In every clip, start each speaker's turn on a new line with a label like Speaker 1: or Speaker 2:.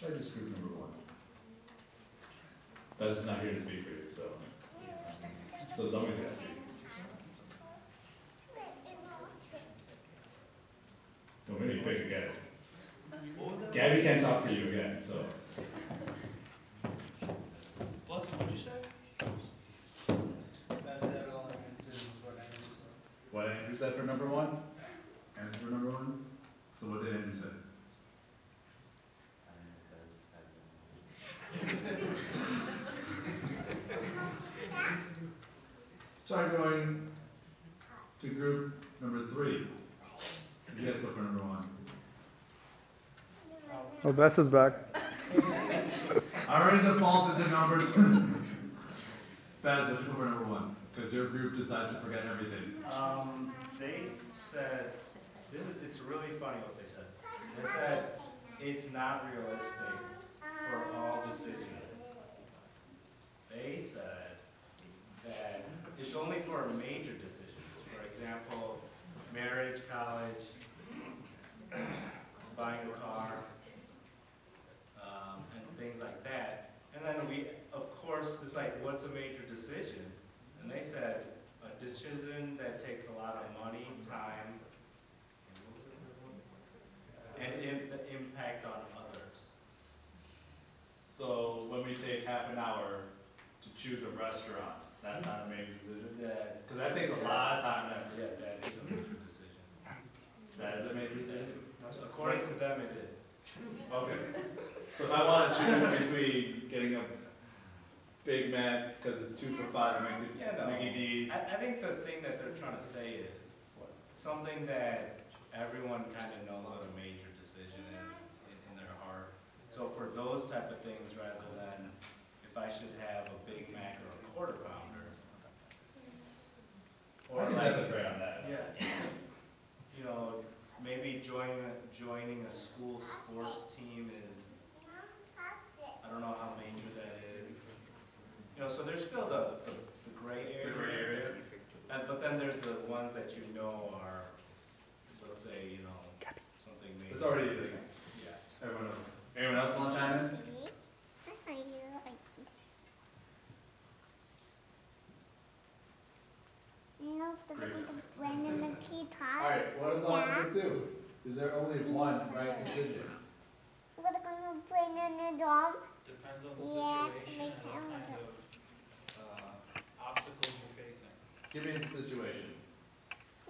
Speaker 1: I just group number one. That's not here to speak for you, so somebody's got to speak. Well, maybe pick again. Gabby can't talk for you again, so.
Speaker 2: Blessing, what'd you say?
Speaker 3: That's it, all answers is what Andrew said.
Speaker 1: What Andrew said for number one? Answer for number one? So what did Andrew say? Try going to group number three. You guys go for number one.
Speaker 4: Oh, Bess is back.
Speaker 1: I already defaulted to number two. Baz, what you go for number one? Because your group decides to forget everything.
Speaker 5: They said, it's really funny what they said. They said it's not realistic for all decisions. They said that it's only for major decisions. For example, marriage, college, buying a car, and things like that. And then we, of course, it's like, what's a major decision? And they said a decision that takes a lot of money, time, and the impact on others.
Speaker 1: So when we take half an hour to choose a restaurant, that's not a major decision? Because that takes a lot of time and effort.
Speaker 5: Yeah, that is a major decision.
Speaker 1: That is a major decision?
Speaker 5: According to them, it is.
Speaker 1: Okay. So if I want to choose between getting a Big Mac, because it's 2 for $5, Mickey D's.
Speaker 5: I think the thing that they're trying to say is something that everyone kind of knows what a major decision is in their heart. So for those type of things, rather than if I should have a Big Mac or a Quarter Pounder,
Speaker 1: I can definitely agree on that.
Speaker 5: Yeah, you know, maybe joining a school sports team is, I don't know how major that is. You know, so there's still the gray area.
Speaker 1: The gray area.
Speaker 5: But then there's the ones that you know are, let's say, you know, something major.
Speaker 1: It's already like,
Speaker 5: yeah.
Speaker 1: Everyone else. Anyone else want to chime in? Alright, what about number two? Is there only one right decision?
Speaker 2: Depends on the situation and what kind of obstacles you're facing.
Speaker 1: Give me a situation.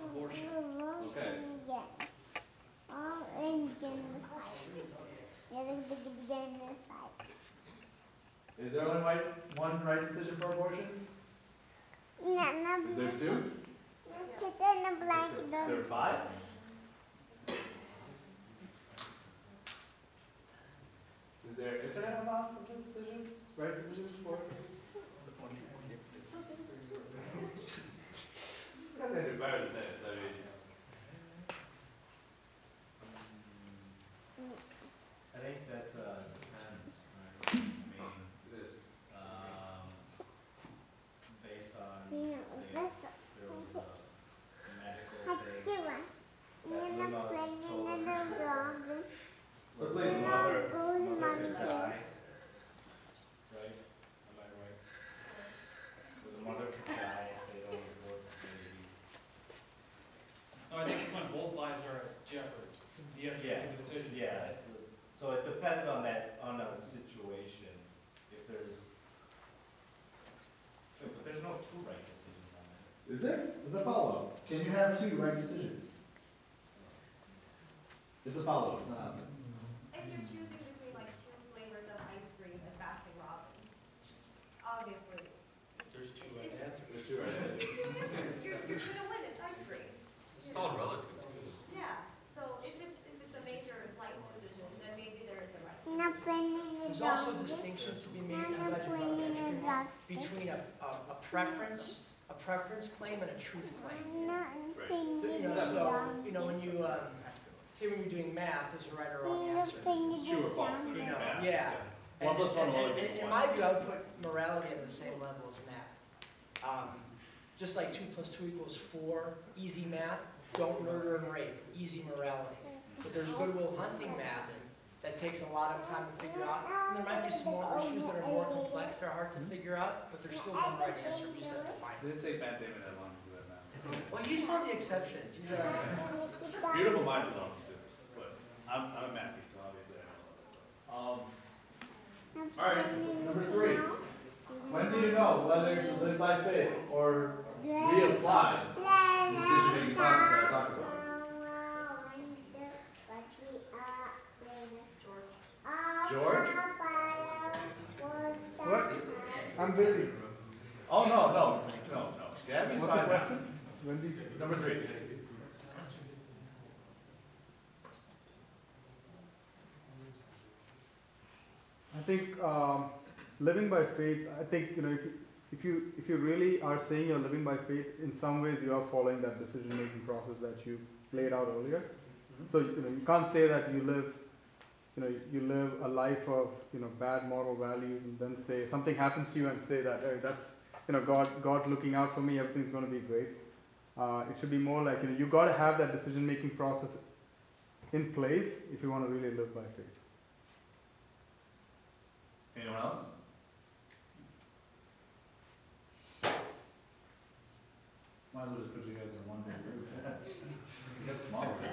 Speaker 2: Abortion.
Speaker 1: Okay. Is there only one right decision for abortion? Is there two? Is there 5? Is there infinite amount of decisions? Right decisions for? I think they're better than this. I mean,
Speaker 5: I think that's depends, right? I mean,
Speaker 1: it is.
Speaker 5: Based on, say, there was a medical thing that Lima was told.
Speaker 1: So please,
Speaker 5: the mother could die, right? Am I right? So the mother could die if they don't abort the baby.
Speaker 2: No, I think it's when both lives are at jeopardy. You have to make a decision.
Speaker 5: Yeah. So it depends on that, on a situation. If there's, but there's no two right decisions on that.
Speaker 1: Is there? It's a follow-up. Can you have 2 right decisions? It's a follow-up. It's not.
Speaker 6: If you're choosing between like 2 flavors of ice cream and Baskin Robbins, obviously.
Speaker 2: There's two right answers.
Speaker 1: There's 2 right answers.
Speaker 6: It's 2 answers. You're gonna win. It's ice cream.
Speaker 2: It's all relative too.
Speaker 6: Yeah. So if it's a major life decision, then maybe there is a right.
Speaker 7: There's also a distinction to be made, I'm glad you brought that, between a preference claim and a truth claim. So, when you, say when you're doing math, there's a right or wrong answer.
Speaker 1: It's true or false.
Speaker 7: Yeah.
Speaker 1: 1 plus 1 will always equal 1.
Speaker 7: In my view, I would put morality at the same level as math. Just like 2 plus 2 equals 4, easy math, don't murder and rape, easy morality. But there's goodwill hunting math that takes a lot of time to figure out. And there might be smaller issues that are more complex, that are hard to figure out, but there's still one right answer. We just have to find it.
Speaker 1: Didn't take Matt Damon that long to do that math.
Speaker 7: Well, he's one of the exceptions. He's
Speaker 1: Beautiful mind is awesome too, but I'm a math geek, so obviously I know all that stuff. All right, number 3. When do you know whether to live by faith or reapply the decision-making process that I talked about? George?
Speaker 4: What? I'm busy.
Speaker 1: Oh, no. Gabby's
Speaker 4: What's the
Speaker 1: fine.
Speaker 4: question? When do you...
Speaker 1: Number 3.
Speaker 4: I think living by faith. I think if you really are saying you're living by faith, in some ways you are following that decision-making process that you laid out earlier. So you can't say that you live a life of bad moral values and then say something happens to you and say that hey, that's God looking out for me, everything's going to be great. It should be more like you got to have that decision-making process in place if you want to really live by faith.
Speaker 1: Anyone else? Might as well just put you guys in one big group. You got small groups.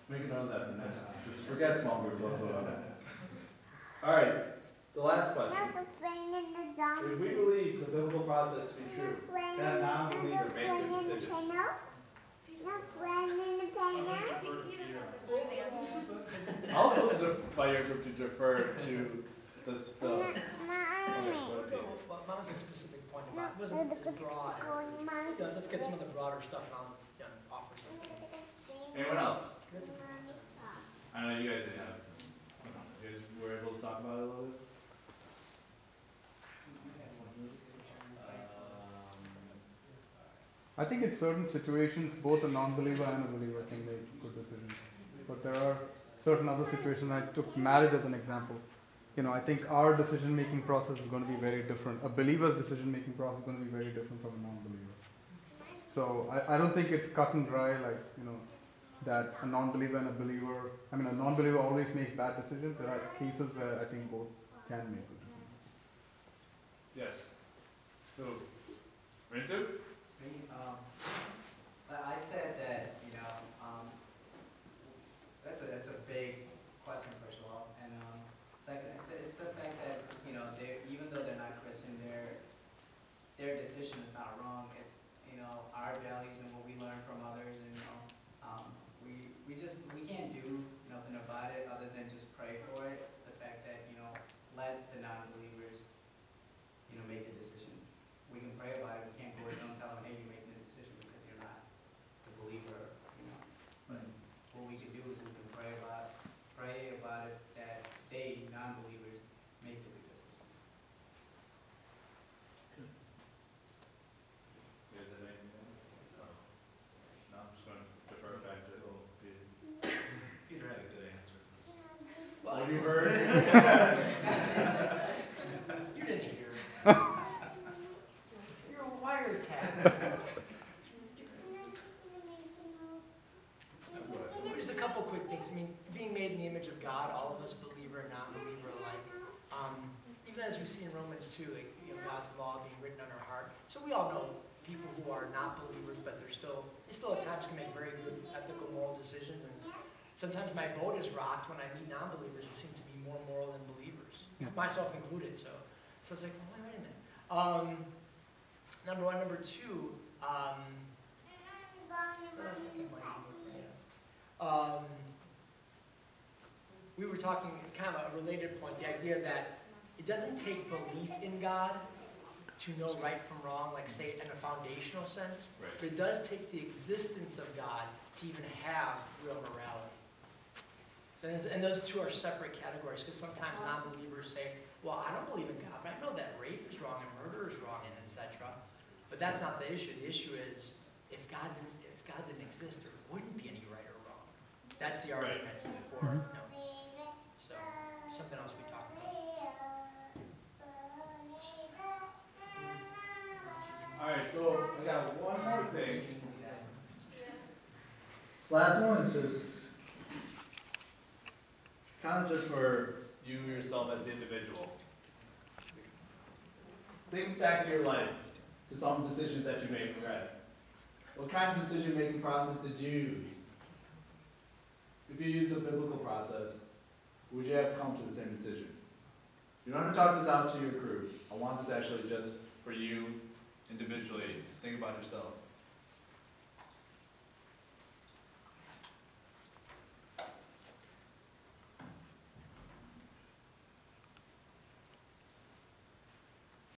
Speaker 1: Make a note of that for next. Just forget small groups also. All right, the last question. If we believe the biblical process to be true, can a non-believer make good decisions? Also, by your group to defer to the
Speaker 7: Mine was a specific point about it. It wasn't as broad. Let's get some of the broader stuff and I'll offer something.
Speaker 1: anyone else?
Speaker 7: That's a,
Speaker 1: I know you guys didn't have. You guys were able to talk about it a little bit.
Speaker 4: I think in certain situations, both a non-believer and a believer can make good decisions. But there are certain other situations. I took marriage as an example. I think our decision-making process is going to be very different. A believer's decision-making process is going to be very different from a non-believer. So I don't think it's cut and dry that a non-believer and a believer. A non-believer always makes bad decisions. There are cases where I think both can make good decisions.
Speaker 1: Yes. So, Rintu?
Speaker 3: I said that, that's a big question, first of all. And second, it's the fact that, even though they're not Christian, their decision is not wrong. It's, our values and what we learn from others. And, we can't do nothing about it other than just pray for it. The fact that, let the non-believers, make the decisions. We can pray about it. We can't go and don't tell them, hey, you're making a decision because you're not the believer. But what we can do is we can pray about it that they, non-believers, make the good decisions.
Speaker 1: You guys have anything else? No, I'm just going to defer back to Peter.
Speaker 5: Peter had a good answer.
Speaker 1: What have you heard?
Speaker 7: you didn't hear. You're a wiretap. There's a couple quick things. Being made in the image of God, all of us, believer and non-believer alike. Even as we see in Romans 2, God's law being written on our heart. So we all know people who are not believers, but they still at times can make very good ethical, moral decisions. And sometimes my boat is rocked when I meet non-believers who seem to be more moral than believers, myself included. So it's like, oh, wait a minute. Number one. Number two, we were talking kind of a related point, the idea that it doesn't take belief in God to know right from wrong, like say in a foundational sense,
Speaker 1: Right.
Speaker 7: but it does take the existence of God to even have real morality. So, and those two are separate categories, because sometimes non-believers say, well, I don't believe in God, but I know that rape is wrong and murder is wrong, and etc. But that's not the issue. The issue is, if God didn't exist, there wouldn't be any right or wrong. That's the argument for So, something else we talked about.
Speaker 1: Alright, so I got one more thing. This last one is just kind of just for you yourself as the individual. Think back to your life, to some decisions that you made, right? What kind of decision-making process did you use? If you use a biblical process, would you have come to the same decision? You don't have to talk this out to your crew. I want this actually just for you individually. Just think about yourself.